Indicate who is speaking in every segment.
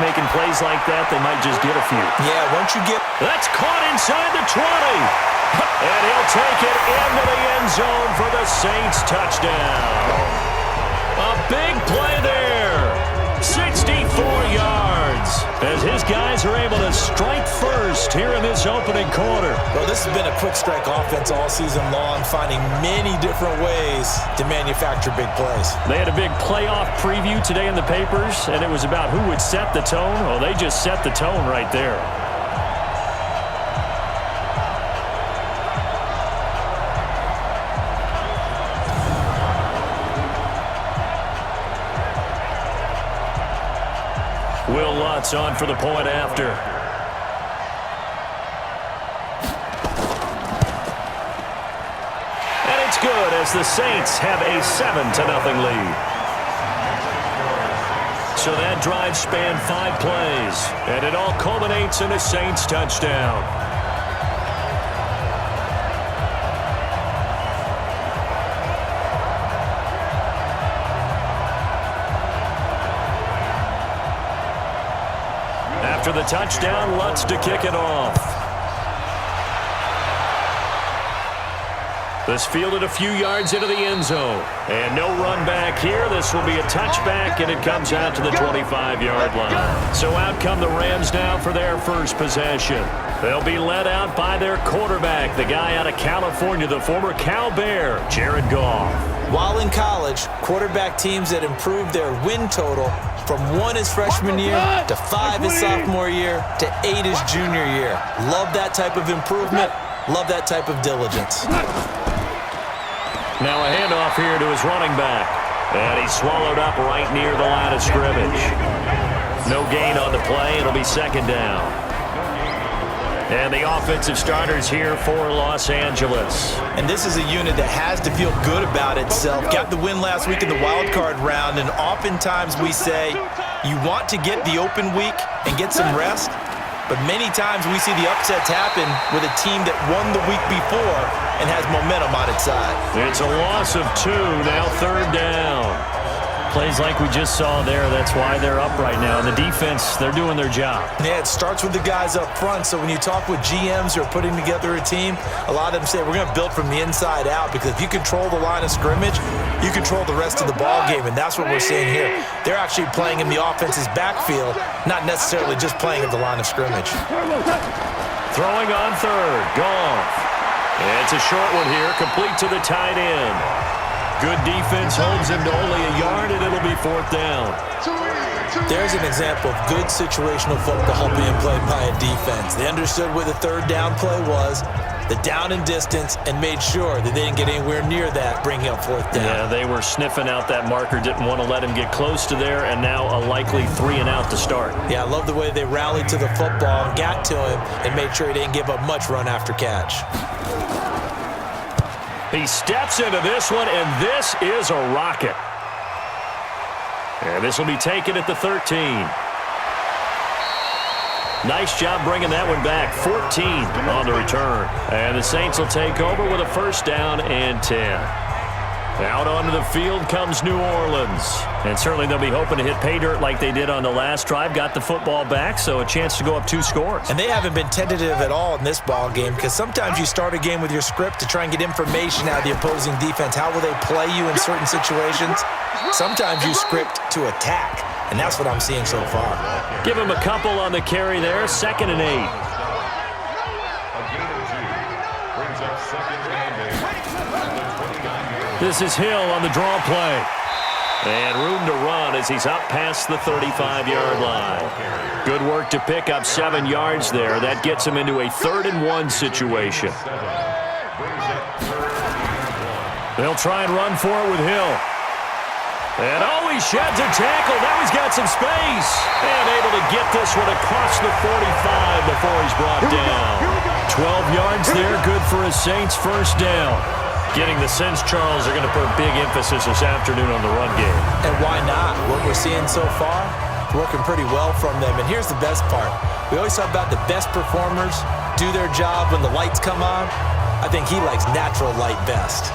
Speaker 1: making plays like that, they might just get a few.
Speaker 2: Yeah, once you get...
Speaker 1: That's caught inside the 20. And he'll take it into the end zone for the Saints touchdown. A big play there. 64 yards as his guys are able to strike first here in this opening quarter.
Speaker 2: Well, this has been a quick strike offense all season long, finding many different ways to manufacture big plays.
Speaker 1: They had a big playoff preview today in the papers, and it was about who would set the tone. Well, they just set the tone right there. Will Lutz on for the point after. And it's good as the Saints have a 7-0 lead. So that drive spanned 5 plays, and it all culminates in a Saints touchdown. After the touchdown, Lutz to kick it off. This fielded a few yards into the end zone. And no run back here. This will be a touchback, and it comes out to the 25-yard line. So out come the Rams now for their first possession. They'll be led out by their quarterback, the guy out of California, the former Cal Bear, Jared Goff.
Speaker 2: While in college, quarterback teams that improved their win total from 1 his freshman year to 5 his sophomore year to 8 his junior year. Love that type of improvement. Love that type of diligence.
Speaker 1: Now a handoff here to his running back. And he's swallowed up right near the line of scrimmage. No gain on the play. It'll be second down. And the offensive starters here for Los Angeles.
Speaker 2: And this is a unit that has to feel good about itself. Got the win last week in the wild card round, and oftentimes we say you want to get the open week and get some rest, but many times we see the upsets happen with a team that won the week before and has momentum on its side.
Speaker 1: It's a loss of 2, now third down. Plays like we just saw there, that's why they're up right now. And the defense, they're doing their job.
Speaker 2: Yeah, it starts with the guys up front. So when you talk with GMs who are putting together a team, a lot of them say we're going to build from the inside out, because if you control the line of scrimmage, you control the rest of the ball game, and that's what we're seeing here. They're actually playing in the offense's backfield, not necessarily just playing at the line of scrimmage.
Speaker 1: Throwing on third, Goff. It's a short one here, complete to the tight end. Good defense holds him to only a yard, and it'll be fourth down.
Speaker 2: There's an example of good situational football being played by a defense. They understood where the third down play was, the down and distance, and made sure that they didn't get anywhere near that, bringing up fourth down.
Speaker 1: Yeah, they were sniffing out that marker, didn't want to let him get close to there, and now a likely 3-and-out to start.
Speaker 2: Yeah, I love the way they rallied to the football and got to him and made sure he didn't give up much run after catch.
Speaker 1: He steps into this one, and this is a rocket. And this will be taken at the 13. Nice job bringing that one back. 14 on the return. And the Saints will take over with a first down and 10. Out onto the field comes New Orleans. And certainly they'll be hoping to hit pay dirt like they did on the last drive. Got the football back, so a chance to go up 2 scores.
Speaker 2: And they haven't been tentative at all in this ball game, because sometimes you start a game with your script to try and get information out of the opposing defense. How will they play you in certain situations? Sometimes you script to attack, and that's what I'm seeing so far.
Speaker 1: Give him a couple on the carry there. 2nd and 8. This is Hill on the draw play. And room to run as he's up past the 35-yard line. Good work to pick up 7 yards there. That gets him into a 3rd and 1 situation. They'll try and run for it with Hill. And he sheds a tackle. Now he's got some space. And able to get this one across the 45 before he's brought down. 12 yards there, good for a Saints first down. Getting the sense Charles are going to put big emphasis this afternoon on the run game.
Speaker 2: And why not? What we're seeing so far, working pretty well from them. And here's the best part. We always talk about the best performers do their job when the lights come on. I think he likes natural light best.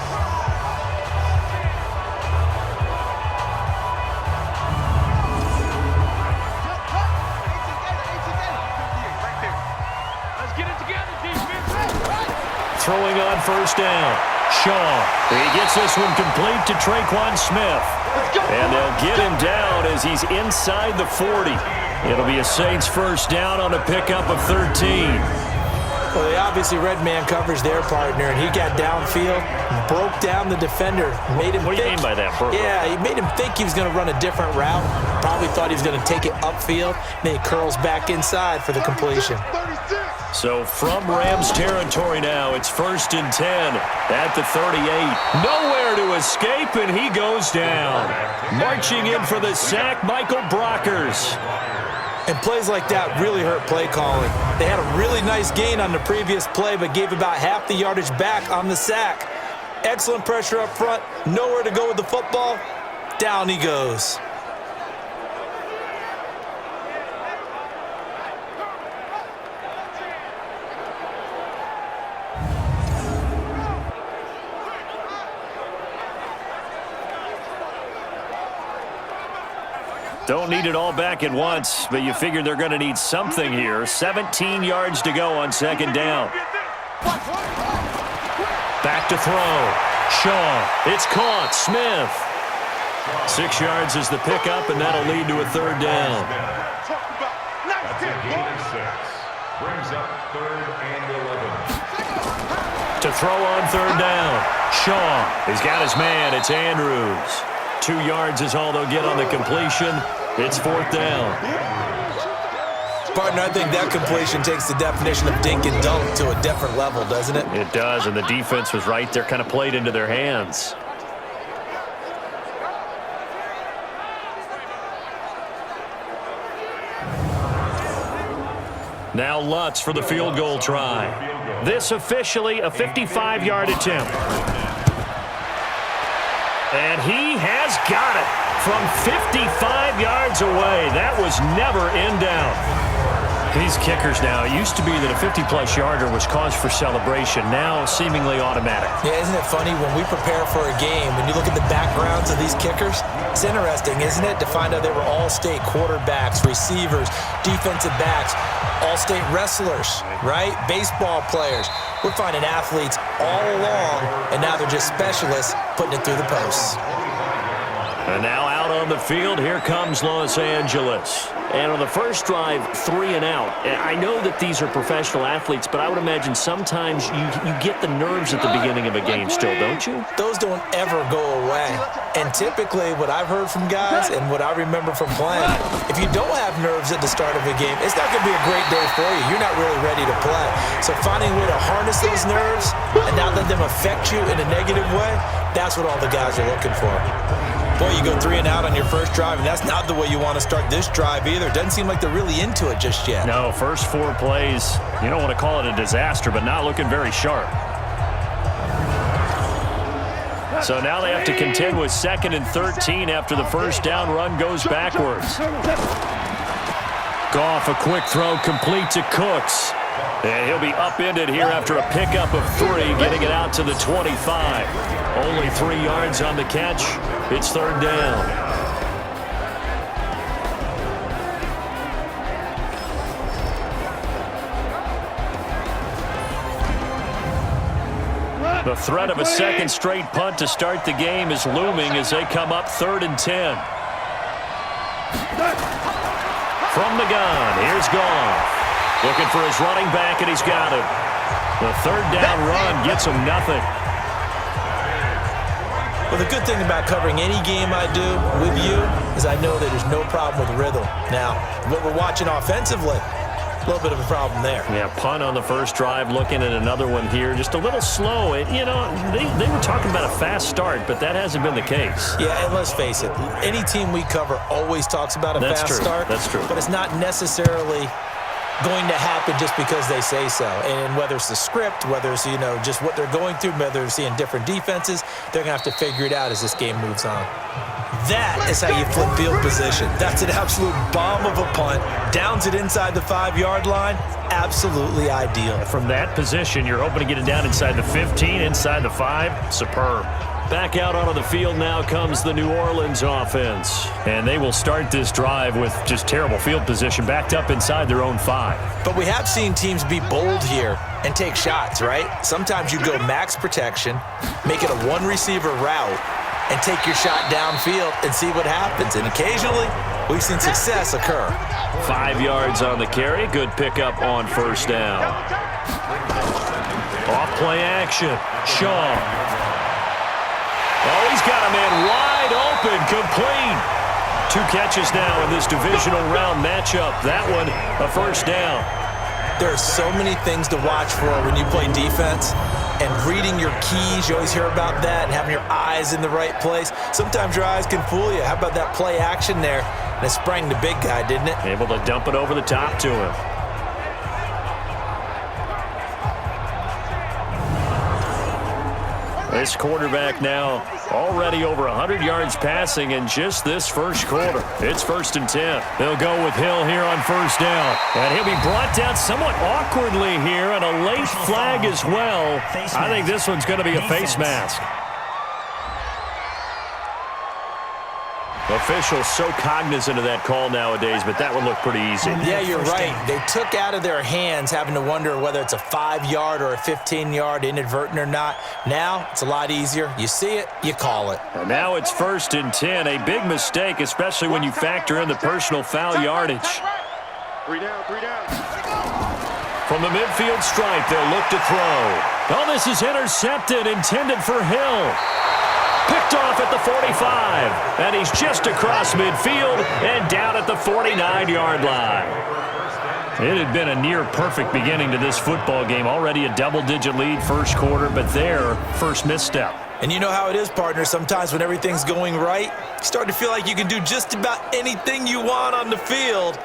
Speaker 1: throwing on first down. Shaw. He gets this one complete to Traquan Smith. And they'll get him down as he's inside the 40. It'll be a Saints first down on a pickup of 13.
Speaker 2: Well, they obviously read man coverage their partner, and he got downfield, broke down the defender, made him
Speaker 1: What do you mean by that, Burger?
Speaker 2: Yeah, he made him think he was going to run a different route. Probably thought he was going to take it upfield. Then he curls back inside for the completion.
Speaker 1: So from Rams territory now, it's 1st and 10 at the 38. Nowhere to escape, and he goes down. Marching in for the sack, Michael Brockers.
Speaker 2: And plays like that really hurt play calling. They had a really nice gain on the previous play, but gave about half the yardage back on the sack. Excellent pressure up front. Nowhere to go with the football. Down he goes.
Speaker 1: Don't need it all back at once, but you figure they're going to need something here. 17 yards to go on 2nd down. Back to throw. Shaw. It's caught. Smith. 6 yards is the pickup, and that'll lead to a 3rd down.
Speaker 3: That's a gain of 6. Brings up 3rd and 11.
Speaker 1: To throw on 3rd down. Shaw. He's got his man. It's Andrews. 2 yards is all they'll get on the completion. It's 4th down.
Speaker 2: Partner, I think that completion takes the definition of dink and dunk to a different level, doesn't it?
Speaker 1: It does, and the defense was right there, kind of played into their hands. Now Lutz for the field goal try. This officially a 55-yard attempt. And he has got it from 55 yards away. That was never in doubt. These kickers now, it used to be that a 50-plus yarder was cause for celebration. Now seemingly automatic.
Speaker 2: Yeah, isn't it funny when we prepare for a game, when you look at the backgrounds of these kickers, it's interesting, isn't it, to find out they were all-state quarterbacks, receivers, defensive backs, all-state wrestlers, right? Baseball players. We're finding athletes all along, and now they're just specialists putting it through the posts.
Speaker 1: And now out on the field, here comes Los Angeles. And on the first drive, 3 and out. I know that these are professional athletes, but I would imagine sometimes you get the nerves at the beginning of a game still, don't you?
Speaker 2: Those don't ever go away. And typically what I've heard from guys and what I remember from playing, if you don't have nerves at the start of a game, it's not going to be a great day for you. You're not really ready to play. So finding a way to harness those nerves and not let them affect you in a negative way, that's what all the guys are looking for. Boy, you go 3 and out on your first drive, and that's not the way you want to start this drive either. Doesn't seem like they're really into it just yet.
Speaker 1: No, first 4 plays, you don't want to call it a disaster, but not looking very sharp. So now they have to contend with 2nd and 13 after the first down run goes backwards. Goff, a quick throw, complete to Cooks. And he'll be upended here after a pickup of 3, getting it out to the 25. Only 3 yards on the catch. It's 3rd down. The threat of a second straight punt to start the game is looming as they come up 3rd and 10. From the gun, here's Goff. Looking for his running back, and he's got him. The 3rd down run gets him nothing.
Speaker 2: Well, the good thing about covering any game I do with you is I know that there's no problem with rhythm. Now, what we're watching offensively, a little bit of a problem there.
Speaker 1: Yeah, punt on the first drive, looking at another one here. Just a little slow. You know, they were talking about a fast start, but that hasn't been the case.
Speaker 2: Yeah, and let's face it, any team we cover always talks about a fast start.
Speaker 1: That's true.
Speaker 2: But it's not necessarily going to happen just because they say so. And whether it's the script, whether it's, you know, just what they're going through, whether they're seeing different defenses, they're going to have to figure it out as this game moves on. That is how you flip field position. That's an absolute bomb of a punt. Downs it inside the 5-yard line. Absolutely ideal.
Speaker 1: From that position, you're hoping to get it down inside the 15, inside the 5. Superb. Back out onto the field now comes the New Orleans offense. And they will start this drive with just terrible field position, backed up inside their own 5.
Speaker 2: But we have seen teams be bold here and take shots, right? Sometimes you go max protection, make it a one-receiver route, and take your shot downfield and see what happens. And occasionally, we've seen success occur.
Speaker 1: 5 yards on the carry. Good pickup on first down. Off play action. Shaw. Oh, he's got a man wide open. Complete. 2 catches now in this divisional round matchup. That one, a first down.
Speaker 2: There are so many things to watch for when you play defense. And reading your keys, you always hear about that, and having your eyes in the right place. Sometimes your eyes can fool you. How about that play action there? And it sprang the big guy, didn't it?
Speaker 1: Able to dump it over the top to him. This quarterback now already over 100 yards passing in just this first quarter. It's 1st and 10. They'll go with Hill here on first down. And he'll be brought down somewhat awkwardly here, and a late flag as well. I think this one's going to be a face mask. Officials so cognizant of that call nowadays, but that would look pretty easy.
Speaker 2: Yeah, you're right. They took out of their hands having to wonder whether it's a 5-yard or a 15-yard, inadvertent or not. Now, it's a lot easier. You see it, you call it.
Speaker 1: And now it's 1st and 10. A big mistake, especially when you factor in the personal foul yardage.
Speaker 3: 3 down, 3 down.
Speaker 1: From the midfield stripe, they'll look to throw. Oh, this is intercepted, intended for Hill. Picked off at the 45, and he's just across midfield and down at the 49-yard line. It had been a near-perfect beginning to this football game. Already a double-digit lead first quarter, but their first misstep.
Speaker 2: And you know how it is, partner. Sometimes when everything's going right, you start to feel like you can do just about anything you want on the field.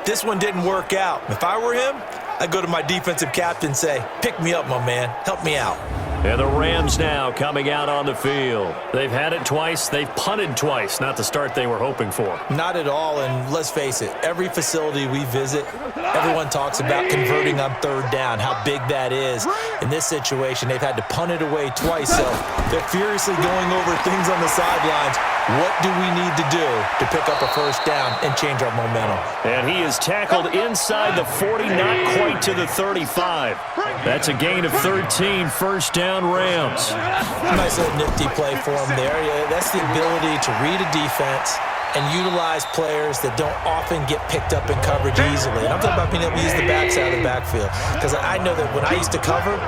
Speaker 2: This one didn't work out. If I were him, I'd go to my defensive captain and say, pick me up, my man. Help me out.
Speaker 1: And the Rams now coming out on the field. They've had it twice. They've punted twice. Not the start they were hoping for.
Speaker 2: Not at all, and let's face it, every facility we visit, everyone talks about converting on 3rd down, how big that is. In this situation, they've had to punt it away twice, so they're furiously going over things on the sidelines. What do we need to do to pick up a first down and change our momentum?
Speaker 1: And he is tackled inside the 40, not quite to the 35. That's a gain of 13, first down Rams.
Speaker 2: Nice little nifty play for him there. Yeah, that's the ability to read a defense and utilize players that don't often get picked up in coverage easily. And I'm talking about being able to use the backside of the backfield. Because I know that when I used to cover,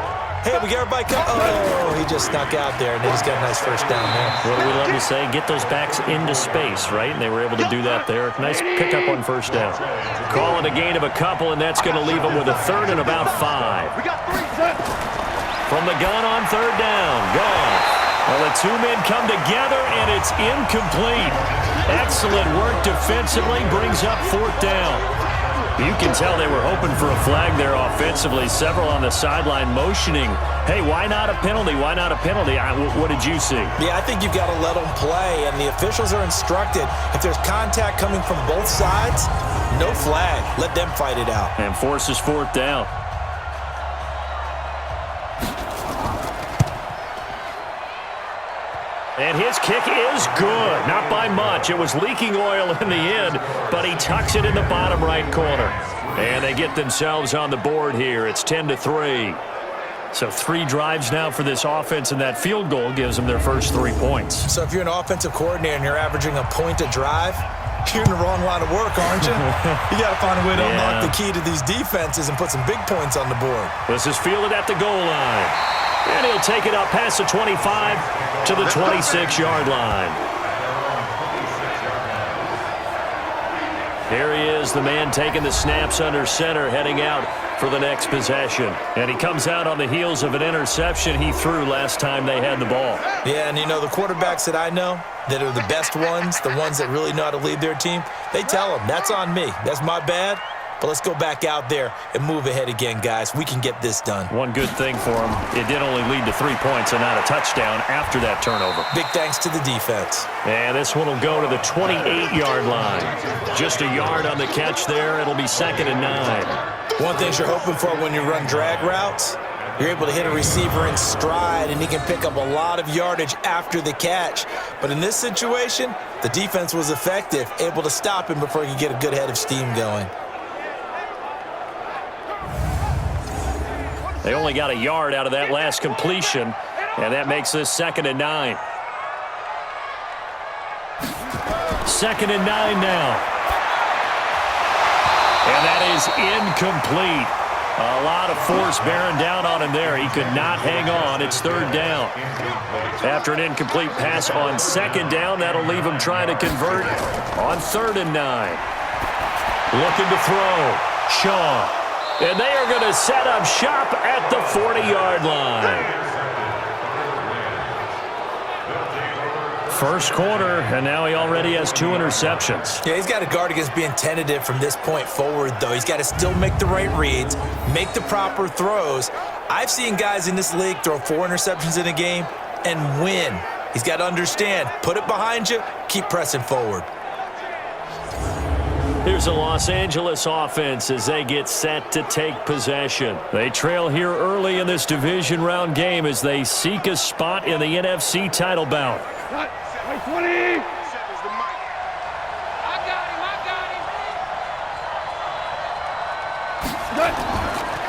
Speaker 2: hey, we got everybody covered. Oh, he just snuck out there, and they just got a nice first down there.
Speaker 1: What do we love to say? Get those backs into space, right? And they were able to do that there. Nice pickup on first down. Call it a gain of a couple, and that's going to leave them with a 3rd and about 5.
Speaker 3: We got 3 set.
Speaker 1: From the gun on 3rd down. Gone. Well, the 2 men come together, and it's incomplete. Excellent work defensively. Brings up 4th down. You can tell they were hoping for a flag there offensively. Several on the sideline motioning, hey, why not a penalty? Why not a penalty? What did you see?
Speaker 2: Yeah, I think you've got to let them play, and the officials are instructed. If there's contact coming from both sides, no flag. Let them fight it out.
Speaker 1: And forces 4th down. And his kick is good. Not by much. It was leaking oil in the end, but he tucks it in the bottom right corner. And they get themselves on the board here. It's 10-3. So 3 drives now for this offense, and that field goal gives them their first 3 points.
Speaker 2: So if you're an offensive coordinator and you're averaging a point a drive, you're in the wrong line of work, aren't you? You got to find a way to unlock the key to these defenses and put some big points on the board.
Speaker 1: This is fielded at the goal line. And he'll take it up past the 25 to the 26-yard line. Here he is, the man taking the snaps under center, heading out for the next possession. And he comes out on the heels of an interception he threw last time they had the ball.
Speaker 2: Yeah, and you know, the quarterbacks that I know that are the best ones, the ones that really know how to lead their team, they tell them, that's on me. That's my bad. But let's go back out there and move ahead again, guys. We can get this done.
Speaker 1: One good thing for him, it did only lead to 3 points and not a touchdown after that turnover.
Speaker 2: Big thanks to the defense.
Speaker 1: And this one will go to the 28-yard line. Just a yard on the catch there. It'll be 2nd and 9.
Speaker 2: One thing you're hoping for when you run drag routes, You're able to hit a receiver in stride, and he can pick up a lot of yardage after the catch. But in this situation, the defense was effective, able to stop him before he could get a good head of steam going.
Speaker 1: They only got a yard out of that last completion, and that makes this 2nd and 9. 2nd and 9 now. And that is incomplete. A lot of force bearing down on him there. He could not hang on. It's 3rd down. After an incomplete pass on 2nd down, that'll leave him trying to convert on 3rd and 9. Looking to throw. Shaw. And they are going to set up shop at the 40-yard line. First quarter, and now he already has 2 interceptions.
Speaker 2: Yeah, he's got to guard against being tentative from this point forward, though. He's got to still make the right reads, make the proper throws. I've seen guys in this league throw 4 interceptions in a game and win. He's got to understand, put it behind you, keep pressing forward.
Speaker 1: Here's a Los Angeles offense as they get set to take possession. They trail here early in this division round game as they seek a spot in the NFC title bout.
Speaker 3: 20.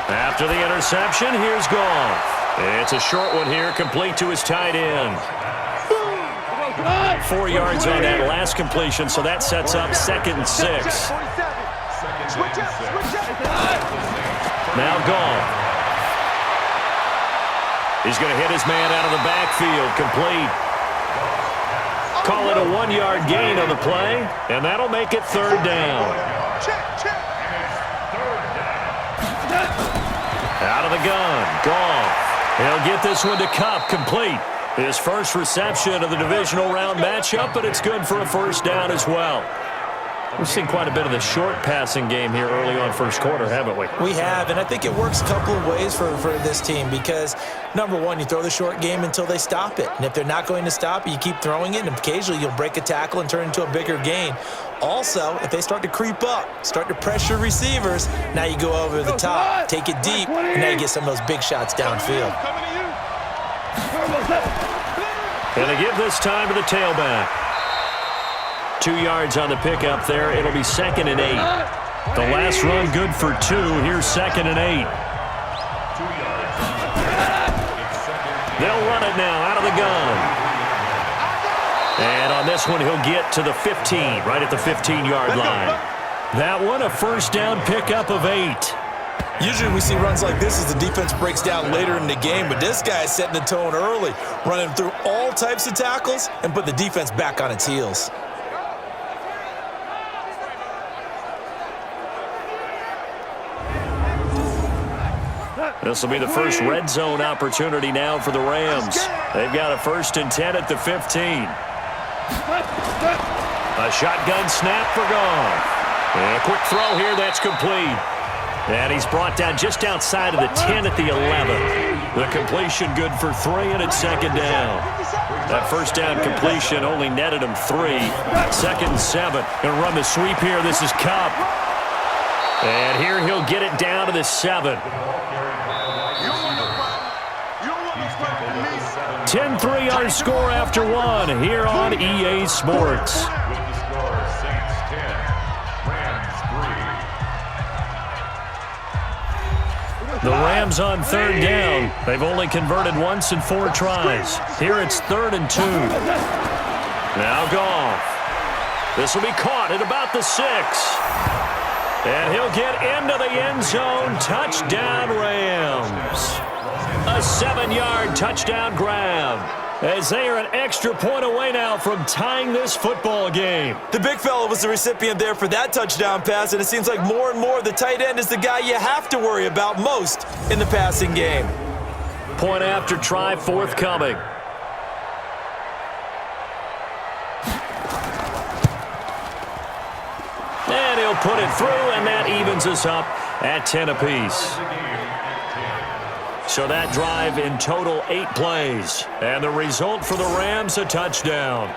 Speaker 1: After the interception, here's Goff. It's a short one here, complete to his tight end. 4 yards on that last completion, so that sets up 2nd and 6. Now Goff. He's going to hit his man out of the backfield, complete. Call it a 1-yard gain on the play, and that'll make it 3rd down. Out of the gun, Goff. He'll get this one to Kupp, complete. His first reception of the divisional round matchup, but it's good for a 1st down as well. We've seen quite a bit of the short passing game here early on first quarter, haven't we?
Speaker 2: We have, and I think it works a couple of ways for this team because, number one, you throw the short game until they stop it. And if they're not going to stop it, you keep throwing it, and occasionally you'll break a tackle and turn it into a bigger gain. Also, if they start to creep up, start to pressure receivers, now you go over the top, take it deep, and now you get some of those big shots downfield.
Speaker 1: And they give this time to the tailback. 2 yards on the pickup there. It'll be 2nd and 8. The last run good for 2. Here's 2nd and 8. They'll run it now out of the gun. And on this one, he'll get to the 15, right at the 15-yard line. That one, a 1st down pickup of 8.
Speaker 2: Usually we see runs like this as the defense breaks down later in the game, but this guy is setting the tone early, running through all types of tackles and put the defense back on its heels.
Speaker 1: This will be the first red zone opportunity now for the Rams. They've got a 1st and 10 at the 15. A shotgun snap for Goff. And a quick throw here, that's complete. And he's brought down just outside of the 10 at the 11. The completion good for 3, and it's 2nd down. That 1st down completion only netted him 3. 2nd and 7. Going to run the sweep here. This is Kupp. And here he'll get it down to the 7. 10-3 our score after 1 here on EA Sports. The Rams on 3rd down. They've only converted once in 4 tries. Here it's 3rd and 2. Now Goff. This will be caught at about the 6. And he'll get into the end zone. Touchdown Rams. A 7-yard touchdown grab. As they are an extra point away now from tying this football game.
Speaker 2: The big fella was the recipient there for that touchdown pass, and it seems like more and more the tight end is the guy you have to worry about most in the passing game.
Speaker 1: Point after try forthcoming. And he'll put it through, and that evens us up at 10 apiece. So that drive in total 8 plays. And the result for the Rams, a touchdown.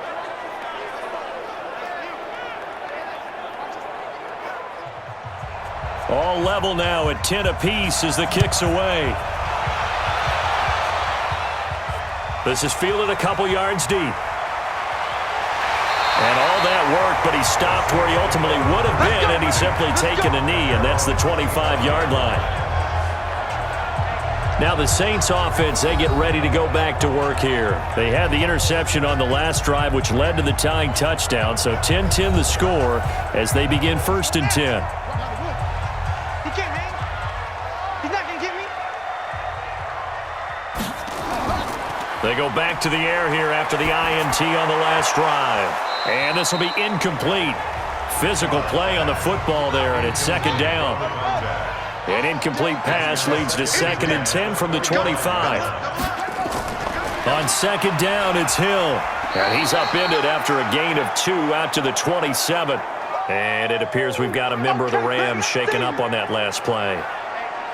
Speaker 1: All level now at 10 apiece as the kick's away. This is fielded a couple yards deep. And all that work, but he stopped where he ultimately would have been, and he's simply taken a knee, and that's the 25-yard line. Now the Saints offense, they get ready to go back to work here. They had the interception on the last drive, which led to the tying touchdown. So 10-10 the score as they begin 1st and 10.
Speaker 3: He can't hang. He's not going to get me.
Speaker 1: They go back to the air here after the INT on the last drive. And this will be incomplete. Physical play on the football there, and it's 2nd down. An incomplete pass leads to 2nd and 10 from the 25. On 2nd down, it's Hill. And he's upended after a gain of 2 out to the 27. And it appears we've got a member of the Rams shaken up on that last play.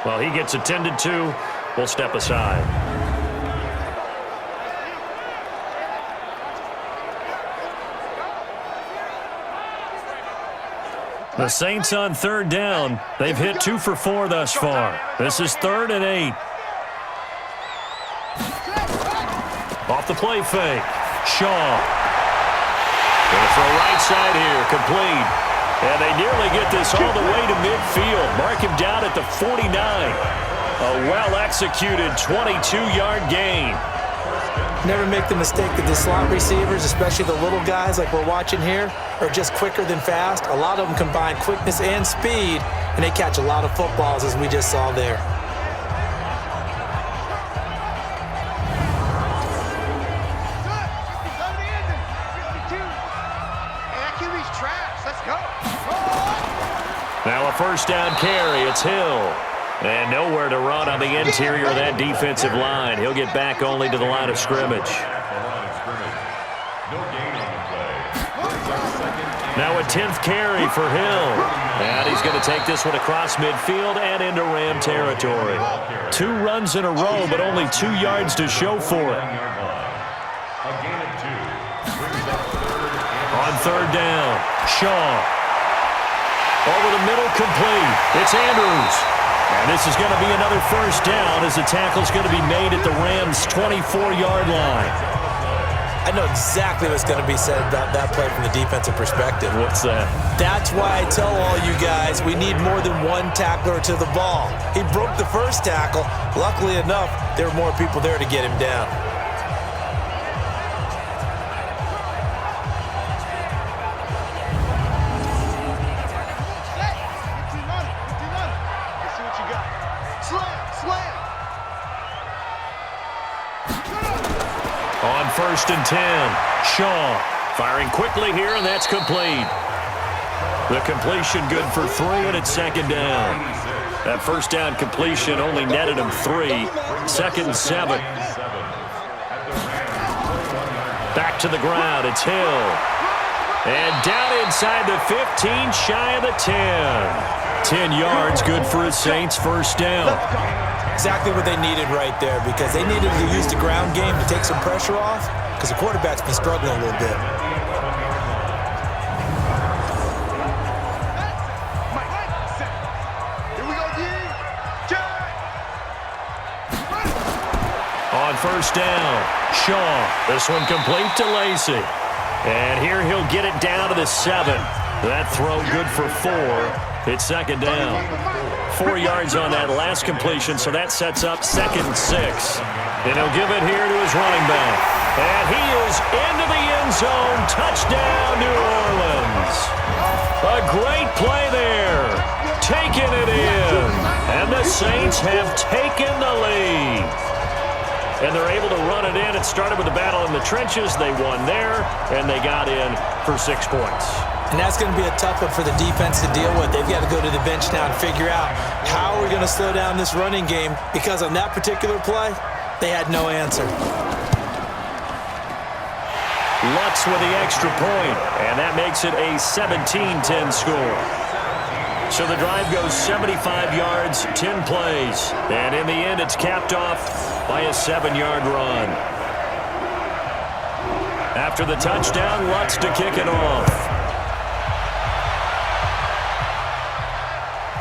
Speaker 1: Well, he gets attended to. We'll step aside. The Saints on 3rd down. They've hit 2 for 4 thus far. This is 3rd and 8. Off the play fake. Shaw. Going to throw right side here. Complete. And they nearly get this all the way to midfield. Mark him down at the 49. A well-executed 22-yard gain.
Speaker 2: Never make the mistake that the slot receivers, especially the little guys like we're watching here, are just quicker than fast. A lot of them combine quickness and speed, and they catch a lot of footballs, as we just saw there.
Speaker 1: Now a 1st down carry. It's Hill. And nowhere to run on the interior of that defensive line. He'll get back only to the line of scrimmage. Now a 10th carry for Hill. And he's going to take this one across midfield and into Ram territory. 2 runs in a row, but only 2 yards to show for it. On 3rd down, Shaw. Over the middle, complete. It's Andrews. And this is going to be another 1st down as the tackle's going to be made at the Rams' 24-yard line.
Speaker 2: I know exactly what's going to be said about that play from the defensive perspective.
Speaker 1: What's that?
Speaker 2: That's why I tell all you guys we need more than one tackler to the ball. He broke the first tackle. Luckily enough, there were more people there to get him down.
Speaker 1: On 1st and 10, Shaw firing quickly here, and that's complete. The completion good for 3, and it's 2nd down. That 1st down completion only netted him 3. 2nd and 7. Back to the ground, it's Hill. And down inside the 15, shy of the 10. 10 yards, good for his Saints' 1st down.
Speaker 2: Exactly what they needed right there, because they needed to use the ground game to take some pressure off, because the quarterback's been struggling a little bit.
Speaker 1: On 1st down, Shaw. This one complete to Lacy. And here he'll get it down to the 7. That throw good for 4. It's 2nd down. 4 yards on that last completion, so that sets up 2nd and 6. And he'll give it here to his running back. And he is into the end zone. Touchdown, New Orleans. A great play there. Taking it in. And the Saints have taken the lead. And they're able to run it in. It started with a battle in the trenches. They won there, and they got in for 6 points.
Speaker 2: And that's going to be a tough one for the defense to deal with. They've got to go to the bench now and figure out how are we going to slow down this running game, because on that particular play, they had no answer.
Speaker 1: Lutz with the extra point, and that makes it a 17-10 score. So the drive goes 75 yards, 10 plays, and in the end it's capped off by a 7-yard run. After the touchdown, Lutz to kick it off.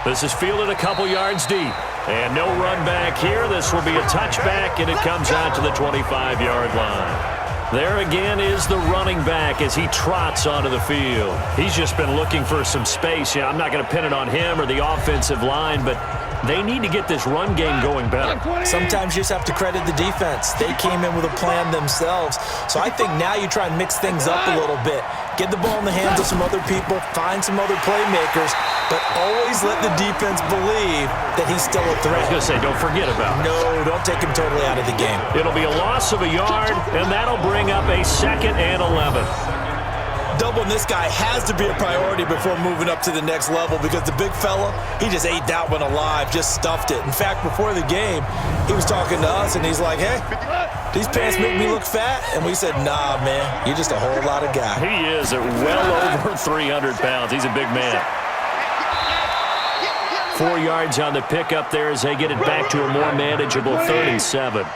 Speaker 1: This is fielded a couple yards deep. And no run back here. This will be a touchback, and it comes out to the 25-yard line. There again is the running back as he trots onto the field. He's just been looking for some space. Yeah, I'm not going to pin it on him or the offensive line, but they need to get this run game going better.
Speaker 2: Sometimes you just have to credit the defense. They came in with a plan themselves. So I think now you try and mix things up a little bit. Get the ball in the hands of some other people, find some other playmakers, but always let the defense believe that he's still a threat.
Speaker 1: I was going to say, don't forget about it.
Speaker 2: No, don't take him totally out of the game.
Speaker 1: It'll be a loss of a yard, and that'll bring up a 2nd and 11.
Speaker 2: Doubling this guy has to be a priority before moving up to the next level because the big fella, he just ate that one alive, just stuffed it. In fact, before the game, he was talking to us, and he's like, hey, these pants make me look fat? And we said, nah, man, you're just a whole lot of guy.
Speaker 1: He is at well over 300 pounds. He's a big man. 4 yards on the pickup there as they get it back to a more manageable 3rd and 7.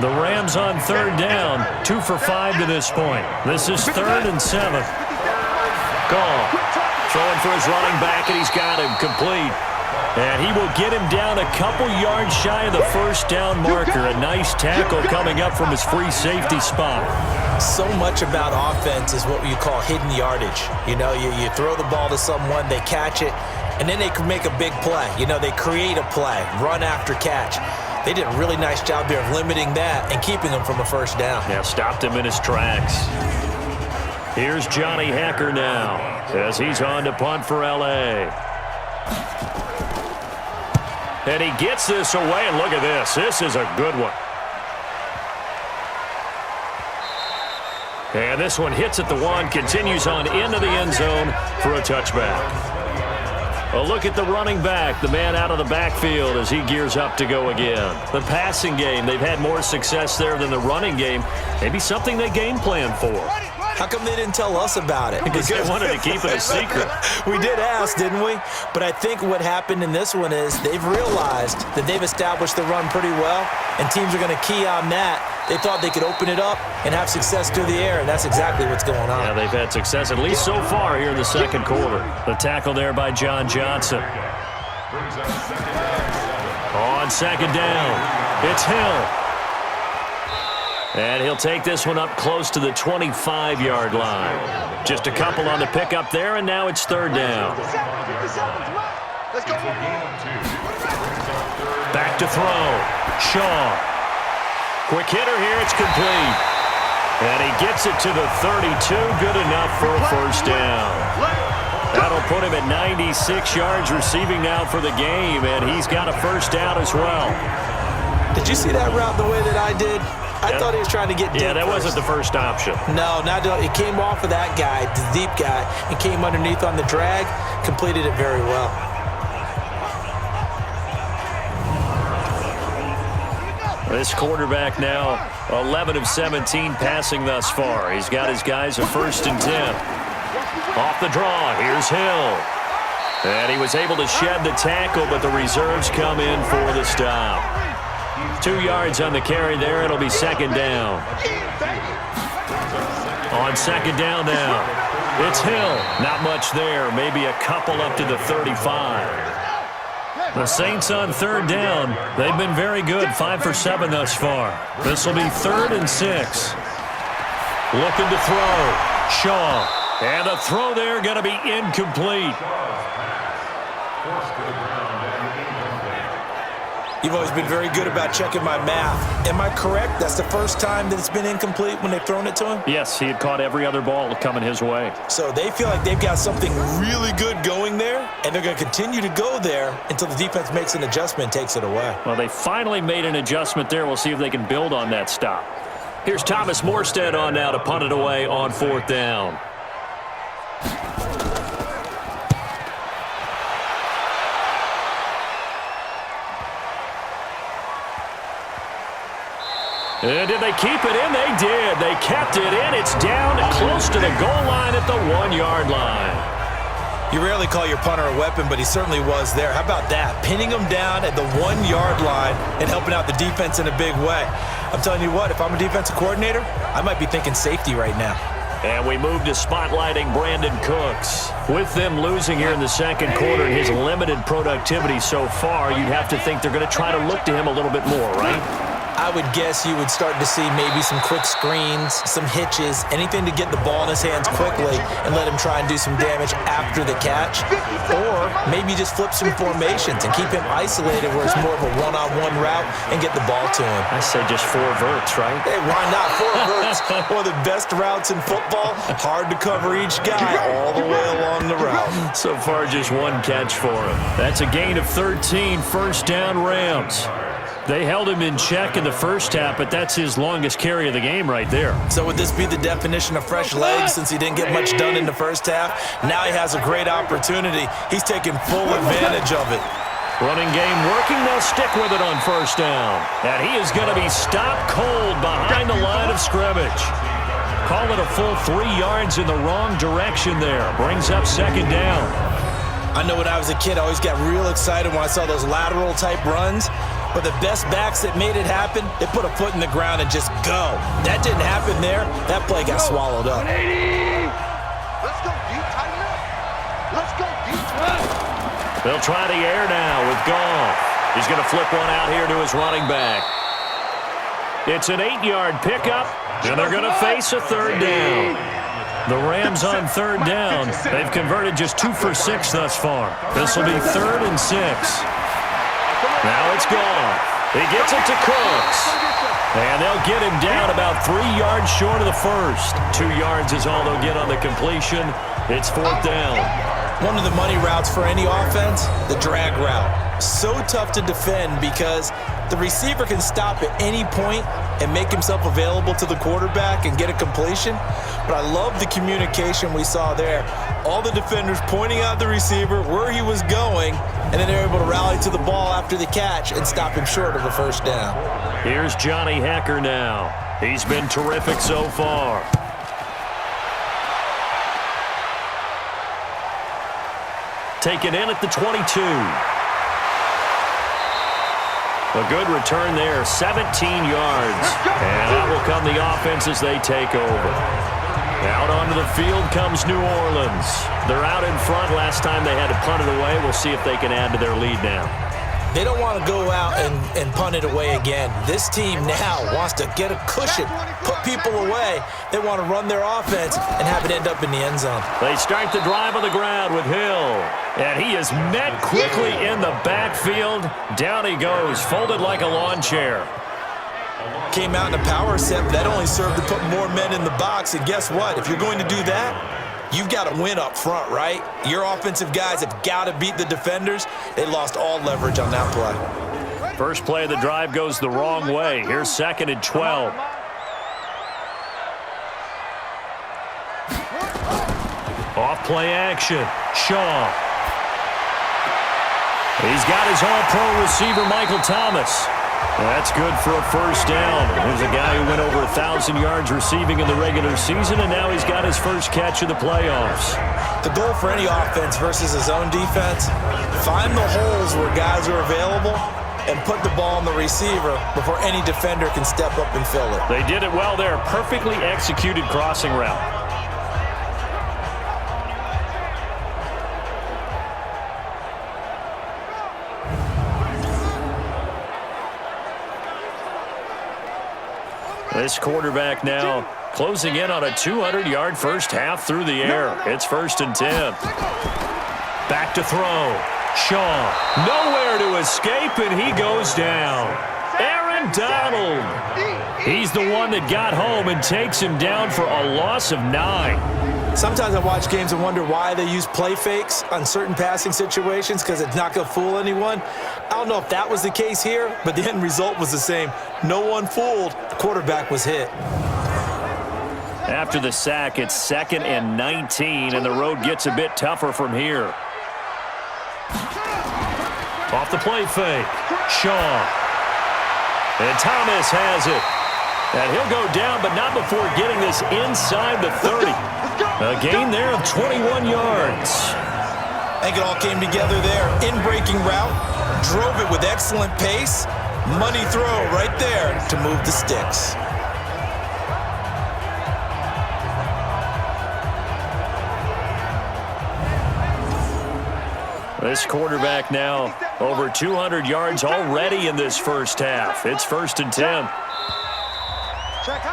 Speaker 1: The Rams on 3rd down, 2 for 5 to this point. This is 3rd and 7. Gall throwing for his running back, and he's got him complete. And he will get him down a couple yards shy of the 1st down marker. A nice tackle coming up from his free safety spot.
Speaker 2: So much about offense is what you call hidden yardage. You know, you throw the ball to someone, they catch it, and then they can make a big play. You know, they create a play, run after catch. They did a really nice job here of limiting that and keeping him from a 1st down.
Speaker 1: Yeah, stopped him in his tracks. Here's Johnny Hacker now as he's on to punt for L.A. And he gets this away, and look at this. This is a good one. And this one hits at the 1, continues on into the end zone for a touchback. A look at the running back, the man out of the backfield as he gears up to go again. The passing game, they've had more success there than the running game. Maybe something they game plan for.
Speaker 2: How come they didn't tell us about it?
Speaker 1: Because they wanted to keep it a secret.
Speaker 2: We did ask, didn't we? But I think what happened in this one is they've realized that they've established the run pretty well, and teams are going to key on that. They thought they could open it up and have success through the air, and that's exactly what's going on.
Speaker 1: Yeah, they've had success, at least so far here in the 2nd quarter. The tackle there by John Johnson. On 2nd down, it's Hill. And he'll take this one up close to the 25-yard line. Just a couple on the pickup there, and now it's 3rd down. Back to throw. Shaw. Quick hitter here, it's complete. And he gets it to the 32, good enough for a 1st down. That'll put him at 96 yards receiving now for the game, and he's got a 1st down as well.
Speaker 2: Did you see that route the way that I did? I thought he was trying to get deep.
Speaker 1: Yeah, that wasn't the first option.
Speaker 2: No, it came off of that guy, the deep guy, and came underneath on the drag, completed it very well.
Speaker 1: This quarterback now 11 of 17 passing thus far. He's got his guys a 1st and 10. Off the draw, here's Hill. And he was able to shed the tackle, but the reserves come in for the stop. 2 yards on the carry there. It'll be 2nd down. On 2nd down now, it's Hill. Not much there. Maybe a couple up to the 35. The Saints on 3rd down. They've been very good, 5 for 7 thus far. This will be 3rd and 6. Looking to throw. Shaw. And a throw there going to be incomplete.
Speaker 2: You've always been very good about checking my math. Am I correct? That's the first time that it's been incomplete when they've thrown it to him?
Speaker 1: Yes, he had caught every other ball coming his way.
Speaker 2: So they feel like they've got something really good going there, and they're going to continue to go there until the defense makes an adjustment and takes it away.
Speaker 1: Well, they finally made an adjustment there. We'll see if they can build on that stop. Here's Thomas Morstead on now to punt it away on 4th down. And did they keep it in? They did. They kept it in. It's down close to the goal line at the 1-yard line.
Speaker 2: You rarely call your punter a weapon, but he certainly was there. How about that? Pinning him down at the 1-yard line and helping out the defense in a big way. I'm telling you what, if I'm a defensive coordinator, I might be thinking safety right now.
Speaker 1: And we move to spotlighting Brandon Cooks. With them losing here in the second quarter and his limited productivity so far, you'd have to think they're going to try to look to him a little bit more, right?
Speaker 2: I would guess you would start to see maybe some quick screens, some hitches, anything to get the ball in his hands quickly and let him try and do some damage after the catch. Or maybe just flip some formations and keep him isolated where it's more of a one-on-one route and get the ball to him.
Speaker 1: I say just 4 verts, right?
Speaker 2: Hey, why not? 4 verts, one of the best routes in football. Hard to cover each guy all the way along the route.
Speaker 1: So far, just 1 catch for him. That's a gain of 13, first down Rams. They held him in check in the first half, but that's his longest carry of the game right there.
Speaker 2: So would this be the definition of fresh legs since he didn't get much done in the first half? Now he has a great opportunity. He's taking full advantage of it.
Speaker 1: Running game working. They'll stick with it on first down. And he is going to be stopped cold behind the line of scrimmage. Call it a full 3 yards in the wrong direction there. Brings up second down.
Speaker 2: I know when I was a kid, I always got real excited when I saw those lateral-type runs. But the best backs that made it happen, they put a foot in the ground and just go. That didn't happen there. That play got swallowed up.
Speaker 3: Let's go, deep, tighten up. Let's go, deep.
Speaker 1: They'll try the air now with Goff. He's going to flip one out here to his running back. It's an 8-yard pickup, and they're going to face a third down. The Rams on third down. They've converted just 2 for 6 thus far. This will be 3rd and 6. Now it's gone. He gets it to Cooks. And they'll get him down about 3 yards short of the first. 2 yards is all they'll get on the completion. It's 4th down.
Speaker 2: One of the money routes for any offense, the drag route. So tough to defend because the receiver can stop at any point and make himself available to the quarterback and get a completion. But I love the communication we saw there. All the defenders pointing out the receiver, where he was going, and then they're able to rally to the ball after the catch and stop him short of a first down.
Speaker 1: Here's Johnny Hekker now. He's been terrific so far. Taken in at the 22. A good return there, 17 yards. And out will come the offense as they take over. Out onto the field comes New Orleans. They're out in front. Last time they had to punt it away. We'll see if they can add to their lead now.
Speaker 2: They don't want to go out and punt it away again. This team now wants to get a cushion, put people away. They want to run their offense and have it end up in the end zone.
Speaker 1: They start the drive on the ground with Hill. And he is met quickly in the backfield. Down he goes, folded like a lawn chair.
Speaker 2: Came out in a power set, but that only served to put more men in the box. And guess what? If you're going to do that, you've got to win up front, right? Your offensive guys have got to beat the defenders. They lost all leverage on that play.
Speaker 1: First play of the drive goes the wrong way. Here's 2nd and 12. Off play action. Shaw. He's got his all-pro receiver, Michael Thomas. That's good for a first down. There's a guy who went over 1,000 yards receiving in the regular season, and now he's got his first catch of the playoffs.
Speaker 2: The goal for any offense versus his own defense, find the holes where guys are available and put the ball on the receiver before any defender can step up and fill it.
Speaker 1: They did it well there. Perfectly executed crossing route. This quarterback now closing in on a 200-yard first half through the air. It's 1st and 10. Back to throw. Shaw. Nowhere to escape, and he goes down. Aaron Donald. He's the one that got home and takes him down for a loss of 9.
Speaker 2: Sometimes I watch games and wonder why they use play fakes on certain passing situations because it's not going to fool anyone. I don't know if that was the case here, but the end result was the same. No one fooled. The quarterback was hit.
Speaker 1: After the sack, it's 2nd and 19, and the road gets a bit tougher from here. Off the play fake. Shaw. And Thomas has it. And he'll go down, but not before getting this inside the 30. A gain there of 21 yards.
Speaker 2: I think it all came together there. In-breaking route, drove it with excellent pace. Money throw right there to move the sticks.
Speaker 1: This quarterback now over 200 yards already in this first half. It's 1st and 10.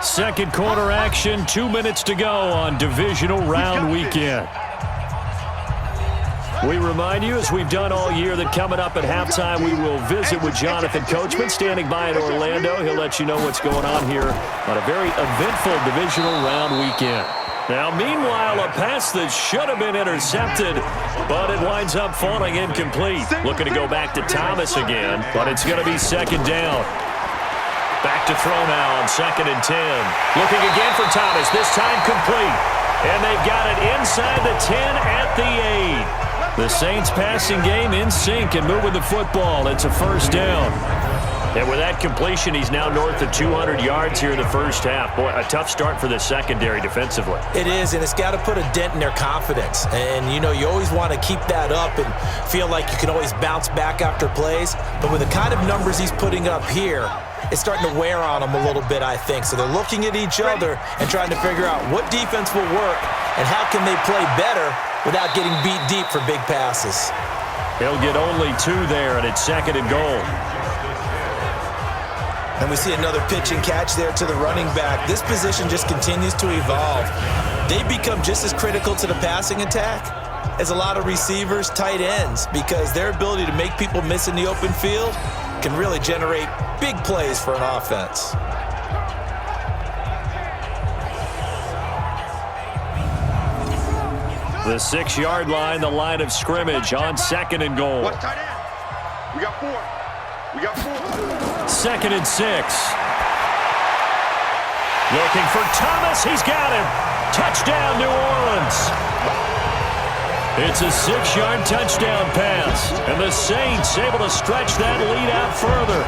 Speaker 1: Second quarter action, 2 minutes to go on divisional round weekend. We remind you, as we've done all year, that coming up at halftime, we will visit with Jonathan Coachman standing by in Orlando. He'll let you know what's going on here on a very eventful divisional round weekend. Now, meanwhile, a pass that should have been intercepted, but it winds up falling incomplete. Looking to go back to Thomas again, but it's going to be 2nd down. Back to throw now on 2nd and 10. Looking again for Thomas, this time complete. And they've got it inside the 10 at the 8. The Saints passing game in sync and moving the football. It's a 1st down. And with that completion, he's now north of 200 yards here in the first half. Boy, a tough start for the secondary defensively.
Speaker 2: It is, and it's got to put a dent in their confidence. And, you know, you always want to keep that up and feel like you can always bounce back after plays. But with the kind of numbers he's putting up here, it's starting to wear on them a little bit, I think. So they're looking at each other and trying to figure out what defense will work and how can they play better without getting beat deep for big passes.
Speaker 1: He'll get only 2 there, and it's 2nd and goal.
Speaker 2: And we see another pitch and catch there to the running back. This position just continues to evolve. They become just as critical to the passing attack as a lot of receivers, tight ends, because their ability to make people miss in the open field can really generate big plays for an offense.
Speaker 1: The 6-yard line, the line of scrimmage on 2nd and goal.
Speaker 3: Watch tight end. We got 4. We got 4.
Speaker 1: 2nd and 6. Looking for Thomas. He's got him. Touchdown, New Orleans. It's a 6-yard touchdown pass. And the Saints able to stretch that lead out further.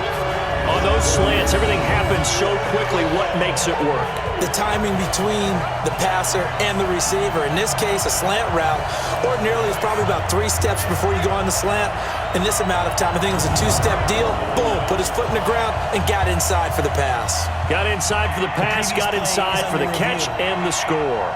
Speaker 1: On those slants, everything happens so quickly. What makes it work?
Speaker 2: The timing between the passer and the receiver. In this case, a slant route ordinarily is probably about 3 steps before you go on the slant. In this amount of time, I think it was a 2-step deal. Boom, put his foot in the ground and got inside for the pass.
Speaker 1: Got inside for the pass, got inside for the catch and the score.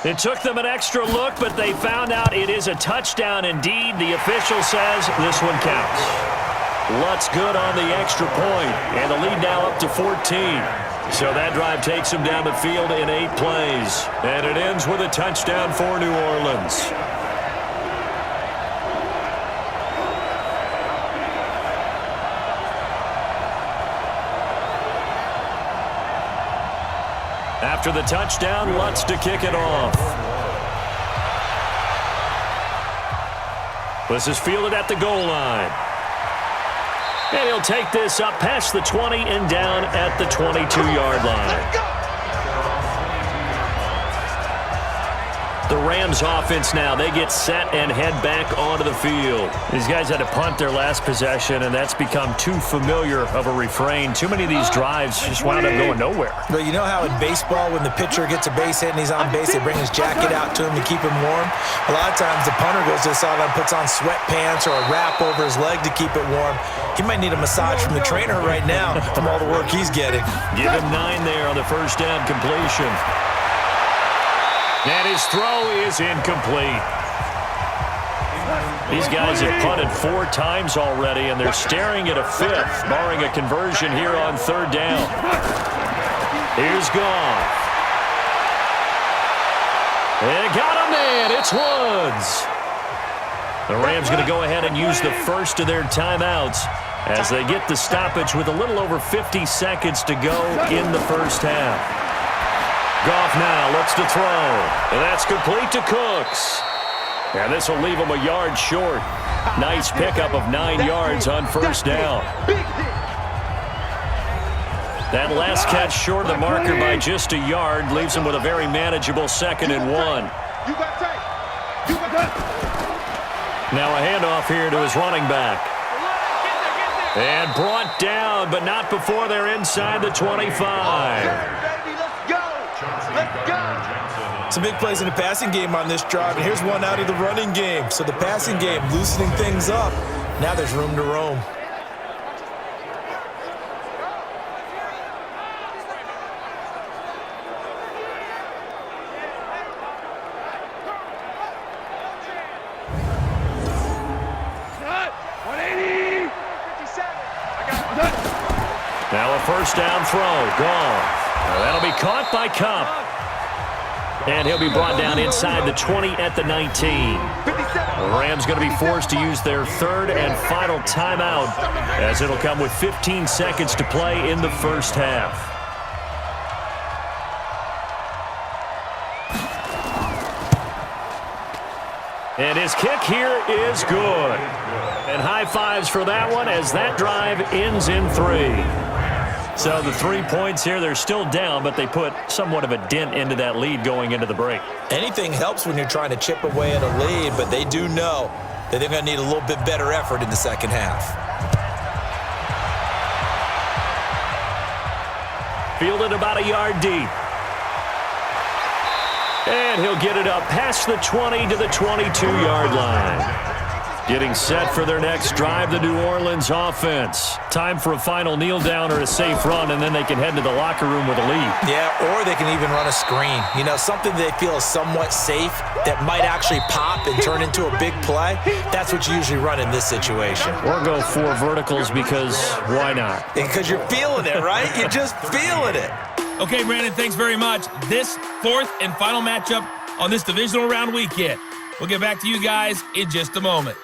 Speaker 1: It took them an extra look, but they found out it is a touchdown indeed. The official says this one counts. Lutz good on the extra point, and the lead now up to 14. So that drive takes them down the field in 8 plays, and it ends with a touchdown for New Orleans. After the touchdown, Lutz to kick it off. This is fielded at the goal line. And he'll take this up past the 20 and down at the 22-yard line. The Rams offense now, they get set and head back onto the field. These guys had to punt their last possession, and that's become too familiar of a refrain. Too many of these drives just wound up going nowhere.
Speaker 2: Well, you know how in baseball, when the pitcher gets a base hit and he's on base, they bring his jacket out to him to keep him warm? A lot of times the punter goes to the sideline, puts on sweatpants or a wrap over his leg to keep it warm. He might need a massage from the trainer right now from all the work he's getting.
Speaker 1: Give him 9 there on the first down completion. And his throw is incomplete. These guys have punted 4 times already, and they're staring at a 5th, barring a conversion here on 3rd down. Here's Goff. And got a man. It's Woods. The Rams going to go ahead and use the first of their timeouts as they get the stoppage with a little over 50 seconds to go in the first half. Goff now looks to throw, and that's complete to Cooks. And this will leave him a yard short. Nice pickup of 9 yards on first down. That last catch short of the marker by just a yard leaves him with a very manageable 2nd and 1. Now a handoff here to his running back. And brought down, but not before they're inside the 25.
Speaker 3: Baby, let's go. Let's go.
Speaker 2: Some big plays in the passing game on this drive, and here's one out of the running game. So the passing game loosening things up. Now there's room to roam.
Speaker 1: Now a first down throw, gone. That'll be caught by Cup. And he'll be brought down inside the 20 at the 19. The Rams going to be forced to use their third and final timeout, as it'll come with 15 seconds to play in the first half. And his kick here is good. And high fives for that one as that drive ends in 3. So the 3 points here, they're still down, but they put somewhat of a dent into that lead going into the break.
Speaker 2: Anything helps when you're trying to chip away at a lead, but they do know that they're going to need a little bit better effort in the second half.
Speaker 1: Fielded about a yard deep. And he'll get it up past the 20 to the 22-yard line. Getting set for their next drive, the New Orleans offense. Time for a final kneel down or a safe run, and then they can head to the locker room with a lead.
Speaker 2: Yeah, or they can even run a screen. You know, something they feel is somewhat safe that might actually pop and turn into a big play. That's what you usually run in this situation.
Speaker 1: Or go 4 verticals because why not?
Speaker 2: Because you're feeling it, right? You're just feeling it.
Speaker 4: Okay, Brandon, thanks very much. This fourth and final matchup on this divisional round weekend. We'll get back to you guys in just a moment.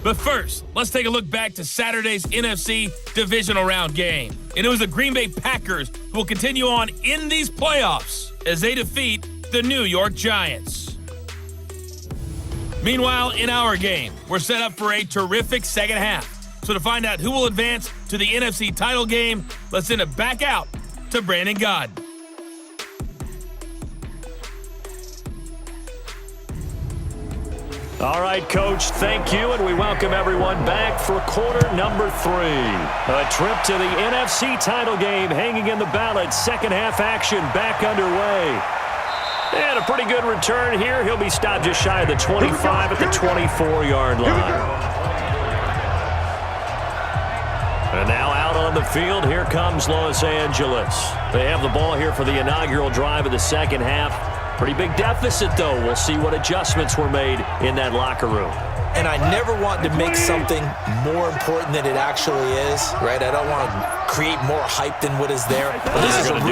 Speaker 4: But first, let's take a look back to Saturday's NFC divisional round game. And it was the Green Bay Packers who will continue on in these playoffs as they defeat the New York Giants. Meanwhile, in our game, we're set up for a terrific second half. So to find out who will advance to the NFC title game, let's send it back out to Brandon Gaudin.
Speaker 1: All right, Coach, thank you, and we welcome everyone back for quarter number 3. A trip to the NFC title game hanging in the balance. Second half action back underway. And a pretty good return here. He'll be stopped just shy of the 25 at the 24-yard line. And now out on the field, here comes Los Angeles. They have the ball here for the inaugural drive of the second half. Pretty big deficit, though. We'll see what adjustments were made in that locker room.
Speaker 2: And I never want to make something more important than it actually is, right? I don't want to create more hype than what is there. But this is I'm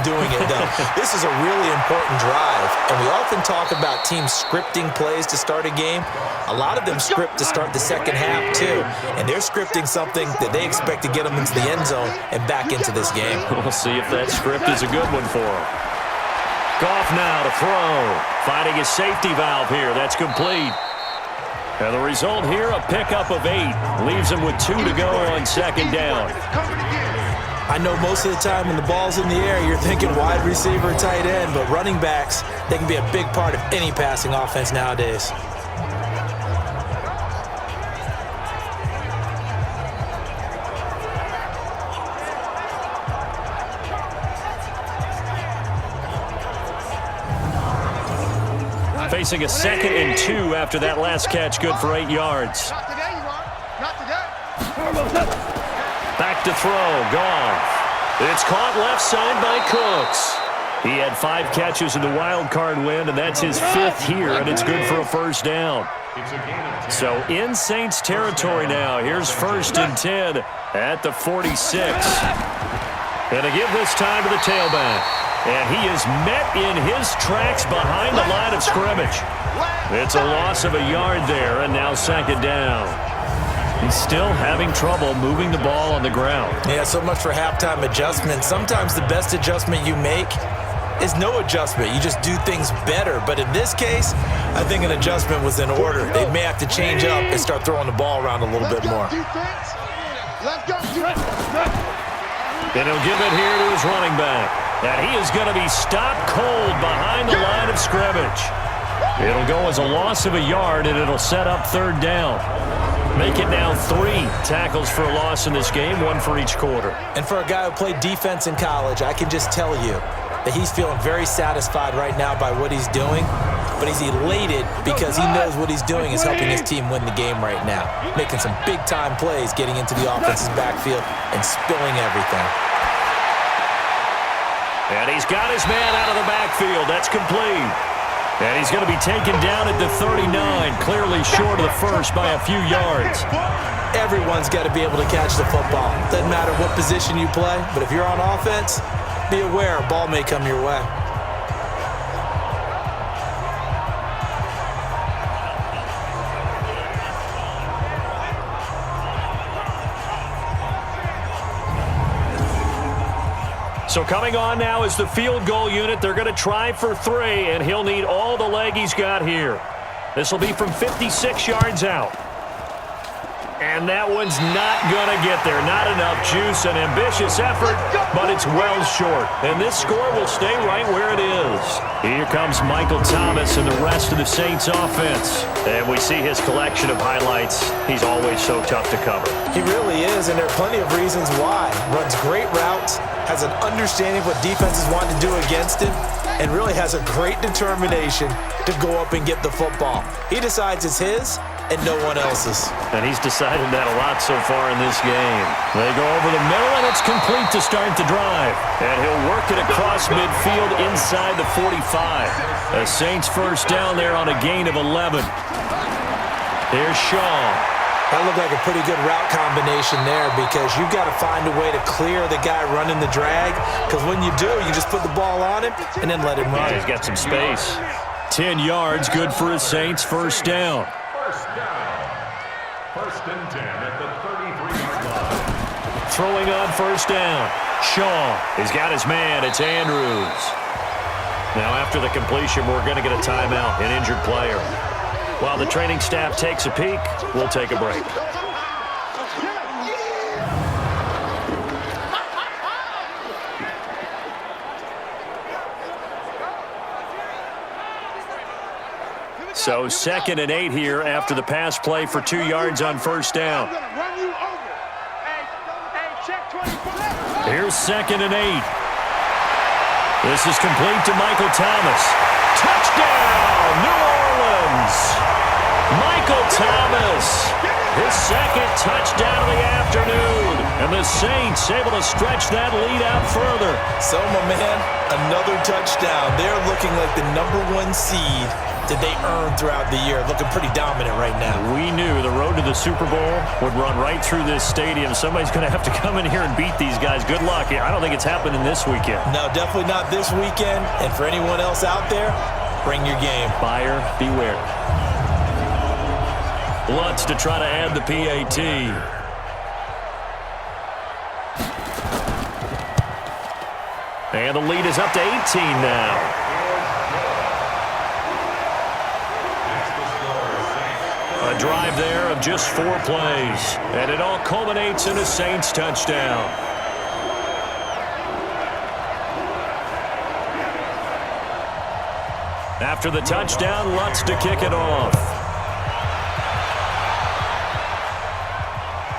Speaker 2: doing it, though. This is a really important drive. And we often talk about teams scripting plays to start a game. A lot of them script to start the second half, too. And they're scripting something that they expect to get them into the end zone and back into this game.
Speaker 1: We'll see if that script is a good one for them. Goff now to throw. Finding his safety valve here. That's complete. And the result here, a pickup of 8. Leaves him with 2 to go on second down.
Speaker 2: I know most of the time when the ball's in the air, you're thinking wide receiver, tight end, but running backs, they can be a big part of any passing offense nowadays.
Speaker 1: Facing a 2nd and 2 after that last catch, good for 8 yards.
Speaker 3: Not today, you are. Not today.
Speaker 1: Back to throw, Goff. It's caught left side by Cooks. He had 5 catches in the wild card win, and that's his 5th here, and it's good for a first down. So in Saints territory now. Here's 1st and 10 at the 46. And to give this time to the tailback. And he is met in his tracks behind the line of scrimmage. It's a loss of a yard there, and now second down. He's still having trouble moving the ball on the ground.
Speaker 2: Yeah, so much for halftime adjustment. Sometimes the best adjustment you make is no adjustment. You just do things better. But in this case, I think an adjustment was in order. They may have to change up and start throwing the ball around a little bit more.
Speaker 3: Let's go, defense.
Speaker 1: And he'll give it here to his running back. And he is going to be stopped cold behind the line of scrimmage. It'll go as a loss of a yard, and it'll set up third down. Make it now 3 tackles for a loss in this game, 1 for each quarter.
Speaker 2: And for a guy who played defense in college, I can just tell you that he's feeling very satisfied right now by what he's doing, but he's elated because he knows what he's doing is helping his team win the game right now, making some big-time plays, getting into the offense's backfield and spilling everything.
Speaker 1: And he's got his man out of the backfield. That's complete. And he's going to be taken down at the 39, clearly short of the first by a few yards.
Speaker 2: Everyone's got to be able to catch the football. Doesn't matter what position you play, but if you're on offense, be aware a ball may come your way.
Speaker 1: So coming on now is the field goal unit. They're going to try for 3, and he'll need all the leg he's got here. This will be from 56 yards out. And that one's not going to get there. Not enough juice, an ambitious effort, but it's well short. And this score will stay right where it is. Here comes Michael Thomas and the rest of the Saints offense. And we see his collection of highlights. He's always so tough to cover.
Speaker 2: He really is, and there are plenty of reasons why. Runs great routes, has an understanding of what defenses want to do against him, and really has a great determination to go up and get the football. He decides it's his and no one else's.
Speaker 1: And he's decided that a lot so far in this game. They go over the middle, and it's complete to start the drive. And he'll work it across midfield inside the 45. The Saints first down there on a gain of 11. Here's Shaw.
Speaker 2: That looked like a pretty good route combination there because you've got to find a way to clear the guy running the drag, because when you do, you just put the ball on him and then let him run.
Speaker 1: Yeah, he's got some space. 10 yards, good for his Saints, first down.
Speaker 5: First and 10 at the 33-yard line.
Speaker 1: Throwing on first down. Shaw, he's got his man. It's Andrews. Now after the completion, we're going to get a timeout, an injured player. While the training staff takes a peek, we'll take a break. So 2nd and 8 here after the pass play for 2 yards on first down. Here's 2nd and 8. This is complete to Michael Thomas. Touchdown, New Orleans! Michael Thomas, his 2nd touchdown of the afternoon. And the Saints able to stretch that lead out further.
Speaker 2: So, my man, another touchdown. They're looking like the #1 seed that they earned throughout the year. Looking pretty dominant right now.
Speaker 1: We knew the road to the Super Bowl would run right through this stadium. Somebody's going to have to come in here and beat these guys. Good luck. I don't think it's happening this weekend.
Speaker 2: No, definitely not this weekend. And for anyone else out there, bring your game.
Speaker 1: Buyer beware. Lutz to try to add the PAT. And the lead is up to 18 now. A drive there of just 4 plays. And it all culminates in a Saints touchdown. After the touchdown, Lutz to kick it off.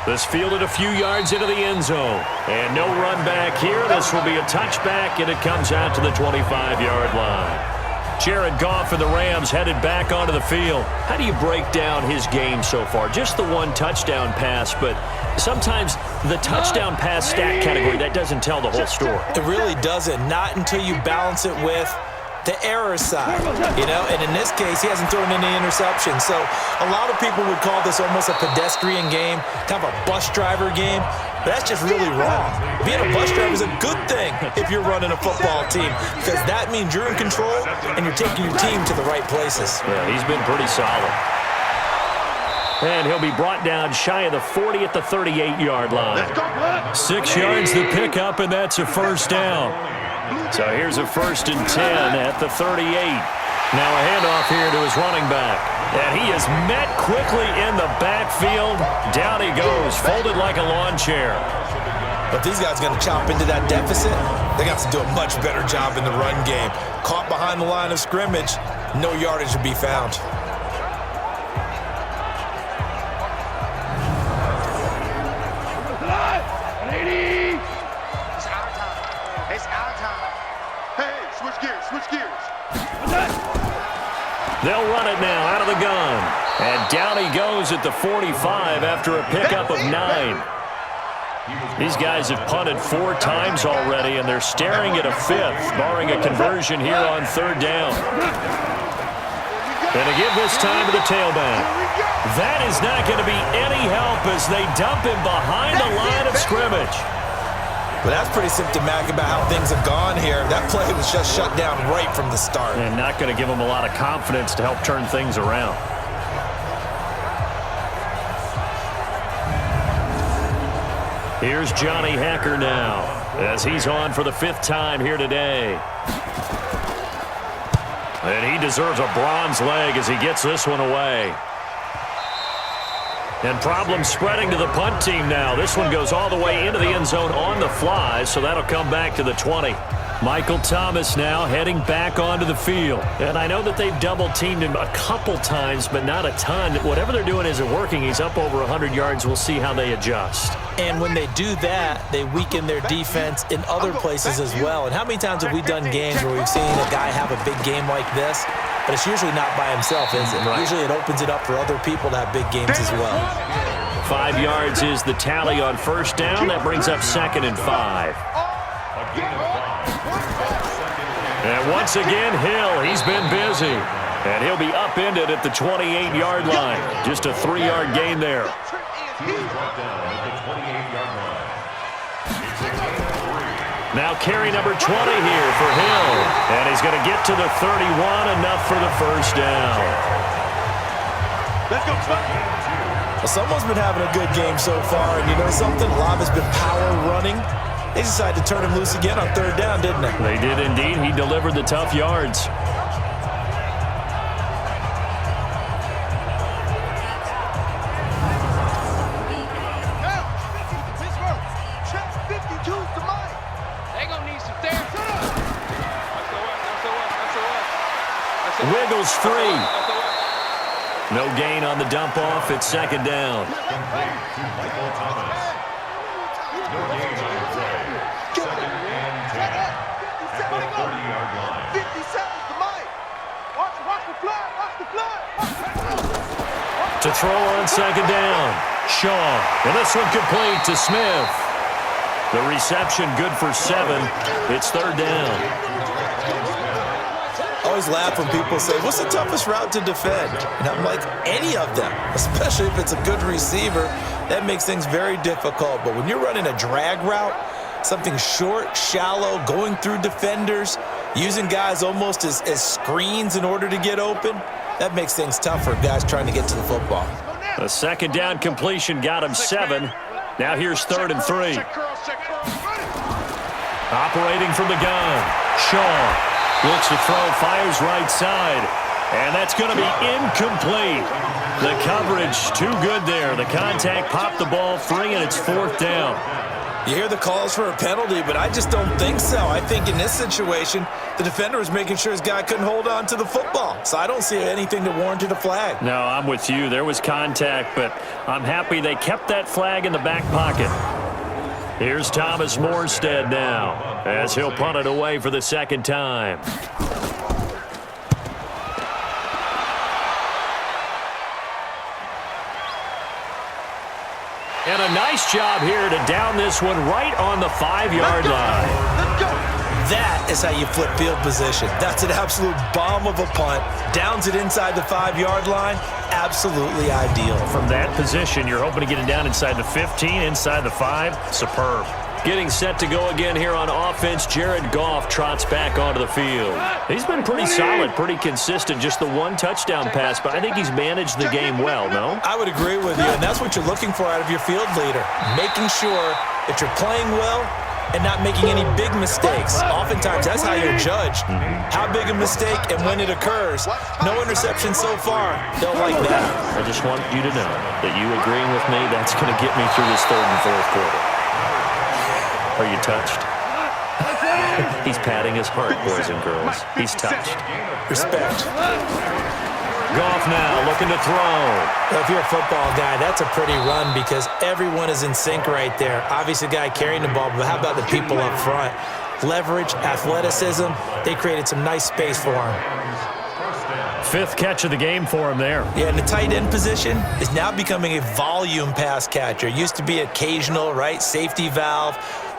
Speaker 1: This fielded a few yards into the end zone. And no run back here. This will be a touchback, and it comes out to the 25-yard line. Jared Goff and the Rams headed back onto the field. How do you break down his game so far? Just the 1 touchdown pass, but sometimes the touchdown pass stat category, that doesn't tell the whole story.
Speaker 2: It really doesn't. Not until you balance it with the error side, and in this case, he hasn't thrown any interceptions. So a lot of people would call this almost a pedestrian game, kind of a bus driver game. But that's just really wrong. Being a bus driver is a good thing if you're running a football team, because that means you're in control and you're taking your team to the right places.
Speaker 1: Yeah, he's been pretty solid. And he'll be brought down shy of the 40 at the 38-yard line. 6 yards the pickup, and that's a first down. So here's a 1st and 10 at the 38. Now a handoff here to his running back. And he is met quickly in the backfield. Down he goes, folded like a lawn chair.
Speaker 2: But these guys are going to chop into that deficit. They got to do a much better job in the run game. Caught behind the line of scrimmage, no yardage to be found.
Speaker 1: They'll run it now out of the gun. And down he goes at the 45 after a pickup of 9. These guys have punted 4 times already, and they're staring at a 5th, barring a conversion here on 3rd down. And to give this time to the tailback. That is not going to be any help as they dump him behind the line of scrimmage.
Speaker 2: But that's pretty symptomatic about how things have gone here. That play was just shut down right from the start.
Speaker 1: And not going to give him a lot of confidence to help turn things around. Here's Johnny Hacker now as he's on for the 5th time here today. And he deserves a bronze leg as he gets this one away. And problems spreading to the punt team now. This one goes all the way into the end zone on the fly, so that'll come back to the 20. Michael Thomas now heading back onto the field. And I know that they've double-teamed him a couple times, but not a ton. Whatever they're doing isn't working. He's up over 100 yards. We'll see how they adjust.
Speaker 2: And when they do that, they weaken their defense in other places as well. And how many times have we done games where we've seen a guy have a big game like this? But it's usually not by himself, is it? Right. Usually it opens it up for other people to have big games as well.
Speaker 1: 5 yards is the tally on 1st down. That brings up 2nd and 5. And once again, Hill, he's been busy. And he'll be upended at the 28-yard line. Just a 3-yard gain there. Now carry number 20 here for Hill. And he's going to get to the 31, enough for the 1st down.
Speaker 3: Let's go,
Speaker 2: Well, someone's been having a good game so far. And you know something? A lot has been power running. They decided to turn him loose again on 3rd down, didn't they?
Speaker 1: They did indeed. He delivered the tough yards. Wiggles free. No gain on the dump off. It's 2nd down. To throw on 2nd down. Shaw. And this one complete to Smith. The reception good for 7. It's 3rd down.
Speaker 2: I always laugh when people say, what's the toughest route to defend? And I'm like, any of them, especially if it's a good receiver. That makes things very difficult. But when you're running a drag route, something short, shallow, going through defenders, using guys almost as screens in order to get open, that makes things tough for guys trying to get to the football.
Speaker 1: The 2nd down completion got him 7. Now here's 3rd and 3. Operating from the gun. Shaw looks to throw, fires right side. And that's going to be incomplete. The coverage too good there. The contact popped the ball free, and it's 4th down.
Speaker 2: You hear the calls for a penalty, but I just don't think so. I think in this situation, the defender was making sure his guy couldn't hold on to the football. So I don't see anything to warrant a flag.
Speaker 1: No, I'm with you. There was contact, but I'm happy they kept that flag in the back pocket. Here's Thomas Morstead now as he'll punt it away for the 2nd time. And a nice job here to down this one right on the 5-yard line.
Speaker 3: Let's go.
Speaker 2: That is how you flip field position. That's an absolute bomb of a punt. Downs it inside the 5-yard line. Absolutely ideal.
Speaker 1: From that position, you're hoping to get it down inside the 15, inside the 5. Superb. Getting set to go again here on offense, Jared Goff trots back onto the field. He's been pretty solid, pretty consistent, just the 1 touchdown pass, but I think he's managed the game well, no?
Speaker 2: I would agree with you, and that's what you're looking for out of your field leader. Making sure that you're playing well and not making any big mistakes. Oftentimes, that's how you're judged. How big a mistake and when it occurs. No interception so far. Don't like that.
Speaker 1: I just want you to know that you agreeing with me, that's going to get me through this 3rd and 4th quarter. Are you touched? He's patting his heart, boys and girls. He's touched.
Speaker 2: Respect.
Speaker 1: Goff now looking to throw.
Speaker 2: Well, if you're a football guy, that's a pretty run because everyone is in sync right there. Obviously, the guy carrying the ball, but how about the people up front? Leverage, athleticism, they created some nice space for him.
Speaker 1: Fifth catch of the game for him there.
Speaker 2: Yeah, and the tight end position is now becoming a volume pass catcher. It used to be occasional, right? Safety valve,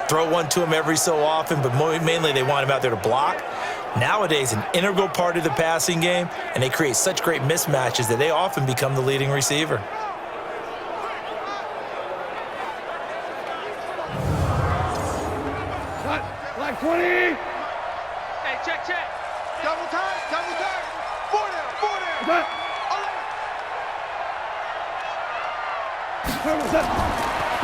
Speaker 2: throw one to him every so often, but mainly they want him out there to block. Nowadays, an integral part of the passing game, and they create such great mismatches that they often become the leading receiver.
Speaker 3: Like 20. Hey, check. Double time. 4 down.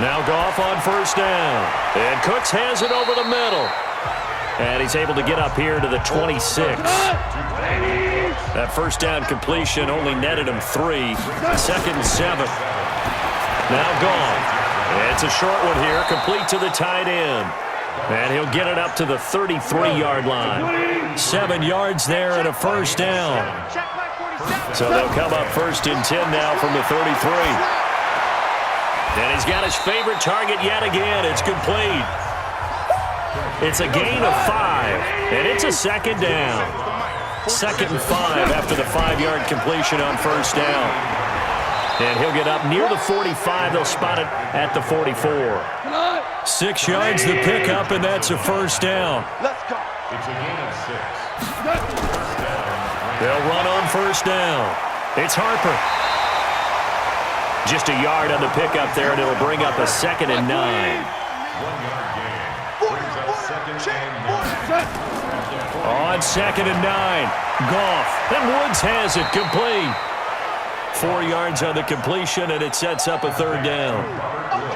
Speaker 1: Now Goff on first down. And Cooks has it over the middle. And he's able to get up here to the 26. That first down completion only netted him 3. Second and 7. Now Goff. It's a short one here, complete to the tight end. And he'll get it up to the 33-yard line. 7 yards there and a first down. So they'll come up first and 10 now from the 33. And he's got his favorite target yet again. It's complete. It's a gain of 5, and it's a second down. 2nd and 5 after the 5-yard completion on first down. And he'll get up near the 45. They'll spot it at the 44. 6 yards the pickup, and that's a first down.
Speaker 3: Let's go.
Speaker 5: It's a gain of 6.
Speaker 1: They'll run on first down. It's Harper. Just a yard on the pickup there, and it'll bring up a 2nd and 9.
Speaker 5: 1-yard gain. Brings up 2nd and 9.
Speaker 1: On 2nd and 9. Goff. And Woods has it complete. 4 yards on the completion, and it sets up a 3rd down.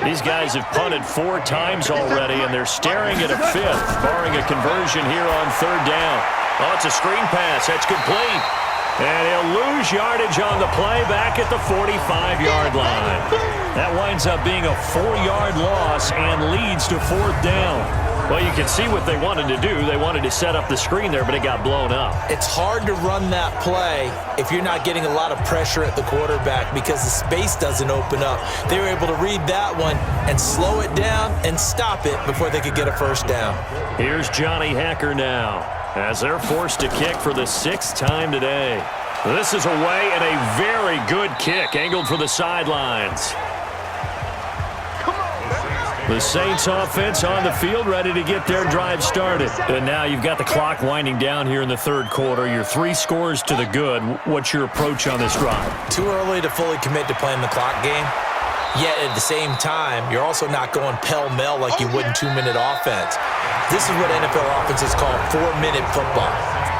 Speaker 1: These guys have punted 4 times already, and they're staring at a 5th, barring a conversion here on 3rd down. Oh, it's a screen pass. That's complete. And he'll lose yardage on the play back at the 45-yard line. That winds up being a 4-yard loss and leads to 4th down. Well, you can see what they wanted to do. They wanted to set up the screen there, but it got blown up.
Speaker 2: It's hard to run that play if you're not getting a lot of pressure at the quarterback because the space doesn't open up. They were able to read that one and slow it down and stop it before they could get a first down.
Speaker 1: Here's Johnny Hacker now as they're forced to kick for the 6th time today. This is away and a very good kick angled for the sidelines. The Saints offense on the field ready to get their drive started. And now you've got the clock winding down here in the 3rd quarter. You're 3 scores to the good. What's your approach on this drive?
Speaker 2: Too early to fully commit to playing the clock game. Yet at the same time, you're also not going pell-mell like you would in 2-minute offense. This is what NFL offenses call 4-minute football.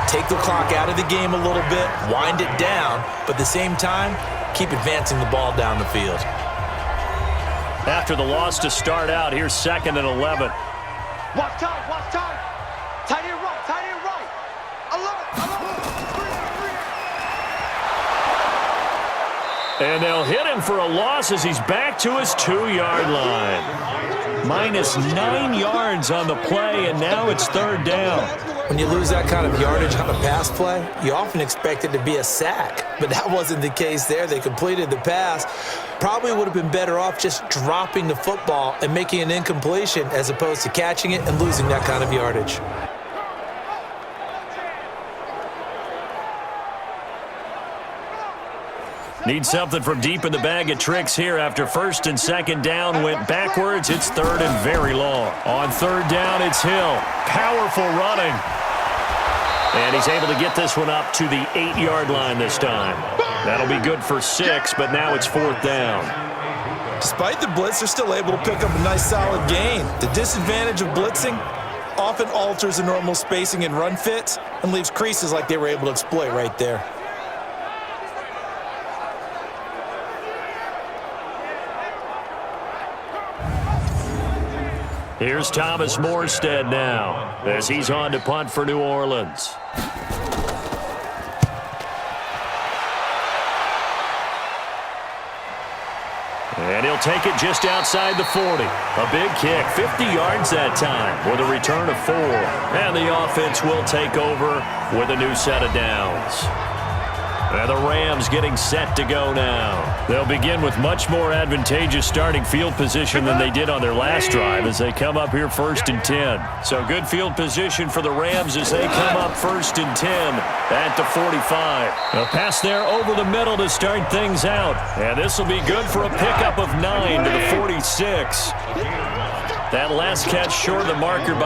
Speaker 2: Take the clock out of the game a little bit, wind it down, but at the same time, keep advancing the ball down the field.
Speaker 1: After the loss to start out, here's 2nd and 11.
Speaker 3: Watch time. Tight end right. 11.
Speaker 1: And they'll hit him for a loss as he's back to his 2-yard line. -9 yards on the play, and now it's 3rd down.
Speaker 2: When you lose that kind of yardage on a pass play, you often expect it to be a sack. But that wasn't the case there. They completed the pass. Probably would have been better off just dropping the football and making an incompletion as opposed to catching it and losing that kind of yardage.
Speaker 1: Need something from deep in the bag of tricks here after 1st and 2nd down went backwards. It's 3rd and very long. On 3rd down, it's Hill. Powerful running. And he's able to get this one up to the 8-yard line this time. That'll be good for 6, but now it's 4th down.
Speaker 2: Despite the blitz, they're still able to pick up a nice solid gain. The disadvantage of blitzing often alters the normal spacing and run fits and leaves creases like they were able to exploit right there.
Speaker 1: Here's Thomas Morstead now as he's on to punt for New Orleans. And he'll take it just outside the 40. A big kick, 50 yards that time with a return of 4. And the offense will take over with a new set of downs. And the Rams getting set to go now. They'll begin with much more advantageous starting field position than they did on their last drive as they come up here 1st and 10. So good field position for the Rams as they come up 1st and 10 at the 45. A pass there over the middle to start things out. And this will be good for a pickup of 9 to the 46. That last catch short of the marker by